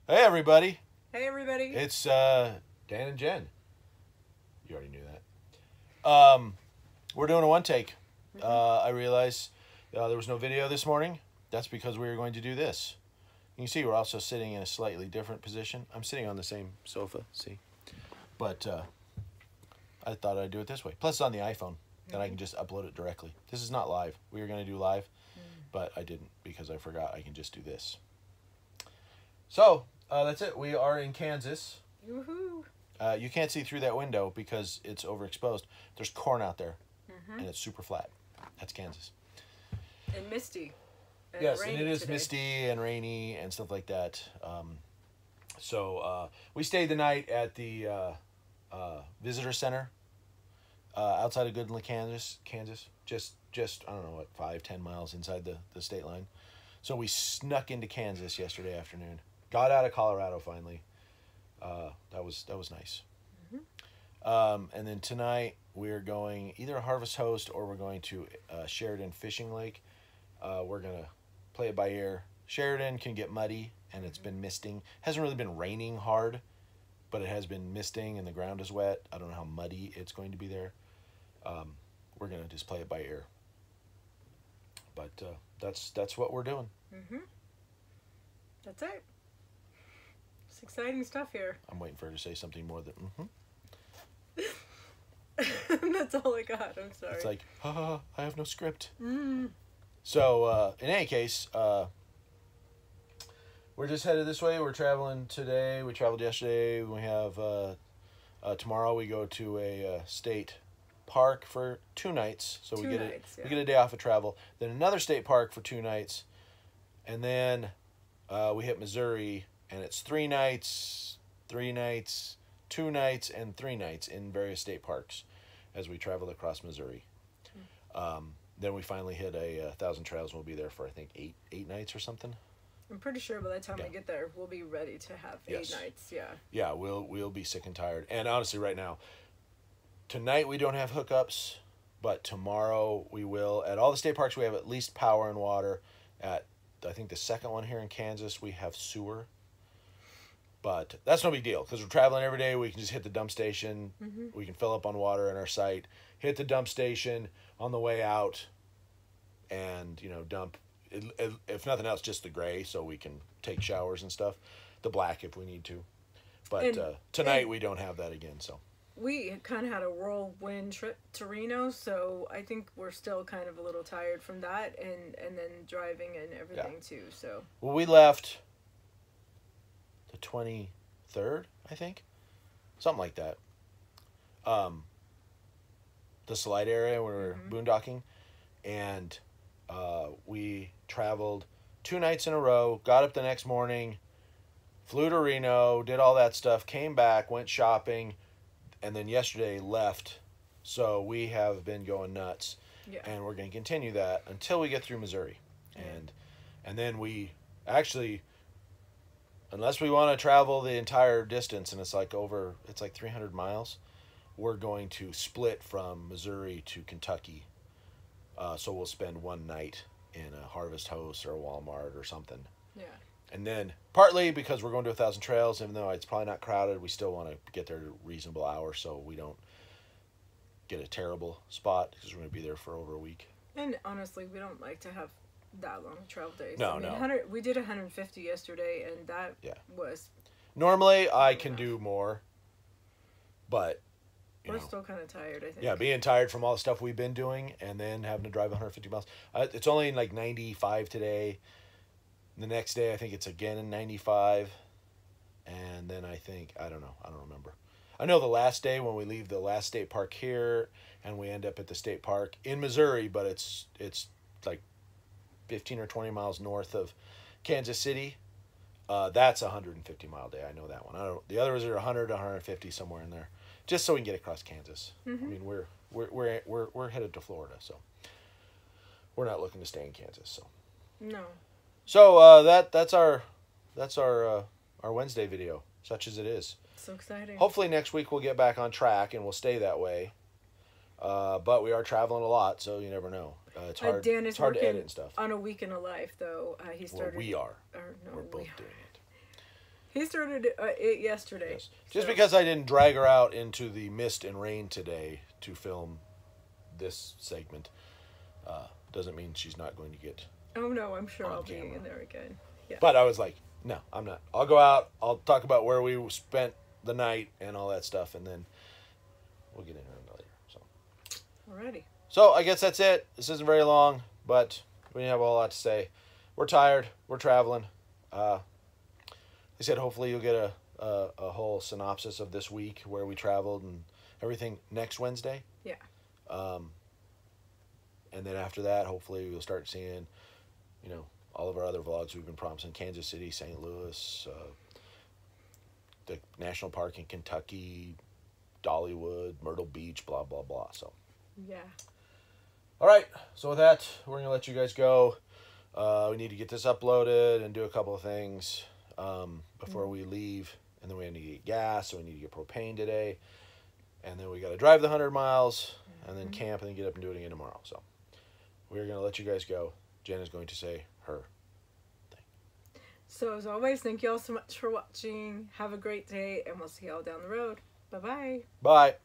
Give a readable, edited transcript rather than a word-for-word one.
Hey, everybody. Hey, everybody. It's Dan and Jen. You already knew that. We're doing a one take. I realized there was no video this morning. That's because we were going to do this. You can see we're also sitting in a slightly different position. I'm sitting on the same sofa, see? But I thought I'd do it this way. Plus, it's on the iPhone. Then I can just upload it directly. This is not live. We were going to do live, but I didn't because I forgot I can just do this. So, that's it. We are in Kansas. Woohoo. You can't see through that window because it's overexposed. There's corn out there, and it's super flat. That's Kansas. And misty. And Yes, and rainy it is today. misty and rainy and stuff like that. So we stayed the night at the visitor center outside of Goodland, Kansas. Just I don't know what 5-10 miles inside the state line. So we snuck into Kansas yesterday afternoon. Got out of Colorado finally. That was nice. And then tonight we're going either Harvest Host or we're going to Sheridan Fishing Lake. We're gonna play it by ear. Sheridan can get muddy and it's been misting. Hasn't really been raining hard, but it has been misting and the ground is wet. I don't know how muddy it's going to be there. We're gonna just play it by ear. But that's what we're doing. That's it. It's exciting stuff here. I'm waiting for her to say something more than That's all I got. I'm sorry. It's like, I have no script. So, in any case, we're just headed this way. We're traveling today. We traveled yesterday. We have, tomorrow we go to a state park for 2 nights. So we Two get nights, we yeah. get a day off of travel. Then another state park for 2 nights. And then we hit Missouri, and it's 3 nights, 2 nights, and 3 nights in various state parks as we travel across Missouri. Then we finally hit a Thousand Trails, and we'll be there for I think eight nights or something. I'm pretty sure by the time Yeah. I get there, we'll be ready to have Yes. 8 nights. Yeah. Yeah, we'll be sick and tired. And honestly, right now, tonight we don't have hookups, but tomorrow we will. At all the state parks, we have at least power and water. At I think the second one here in Kansas, we have sewer. But that's no big deal because we're traveling every day. We can just hit the dump station. We can fill up on water in our site. Hit the dump station on the way out, and dump. If nothing else, just the gray, so we can take showers and stuff. The black if we need to. But And- tonight and- we don't have that again. So We kind of had a whirlwind trip to Reno, so I think we're still kind of a little tired from that, and then driving and everything too. So well, we left the 23rd, I think, something like that. The Slide area where we were boondocking, and we traveled 2 nights in a row. Got up the next morning, flew to Reno, did all that stuff, came back, went shopping, and then yesterday left. So we have been going nuts, yeah. and we're going to continue that until we get through Missouri, and then we actually, unless we want to travel the entire distance, and it's like 300 miles, we're going to split from Missouri to Kentucky. So we'll spend 1 night in a Harvest Host or a Walmart or something. Yeah. And then partly because we're going to 1,000 Trails, even though it's probably not crowded, we still want to get there at a reasonable hour so we don't get a terrible spot because we're going to be there for over a week. And honestly, we don't like to have that long travel days. No, I mean, no. 100, we did 150 yesterday, and that Yeah. was. Normally I can do more, but We're still kind of tired, I think. yeah, being tired from all the stuff we've been doing and then having to drive 150 miles. It's only like 95 today. The next day I think it's again in 95. And then I don't know. I don't remember. I know the last day when we leave the last state park here and we end up at the state park in Missouri, but it's like 15 or 20 miles north of Kansas City. That's a 150-mile day. I know that one. The others are 100 to 150 somewhere in there. Just so we can get across Kansas. I mean, we're headed to Florida, so we're not looking to stay in Kansas. No. So that's our Wednesday video, such as it is. So exciting. Hopefully next week we'll get back on track and we'll stay that way. But we are traveling a lot, so you never know. It's hard. Dan is it's hard to working edit and stuff. on a week in a life, though. He Well, started. we are. Or, no, We're both we- doing it. He started it yesterday. Yes. Just so- because I didn't drag her out into the mist and rain today to film this segment doesn't mean she's not going to get. Oh no, I'm sure On I'll be camera. in there again. Yeah. But I was like, no, I'm not. I'll go out. I'll talk about where we spent the night and all that stuff, and then we'll get into it later. Alrighty. So I guess that's it. This isn't very long, but we have a lot to say. We're tired. We're traveling. They said hopefully you'll get a whole synopsis of this week where we traveled and everything next Wednesday. Yeah. And then after that, hopefully we'll start seeing, all of our other vlogs we've been promising. Kansas City, St. Louis, the national park in Kentucky, Dollywood, Myrtle Beach, blah, blah, blah. So, Yeah. all right. So with that, we're going to let you guys go. We need to get this uploaded and do a couple of things before we leave. And then we need to get gas, so we need to get propane today. And then we got to drive the 100 miles and then camp and then get up and do it again tomorrow. So we're going to let you guys go. Jen is going to say her thing. So as always, thank you all so much for watching. Have a great day, and we'll see you all down the road. Bye-bye. Bye.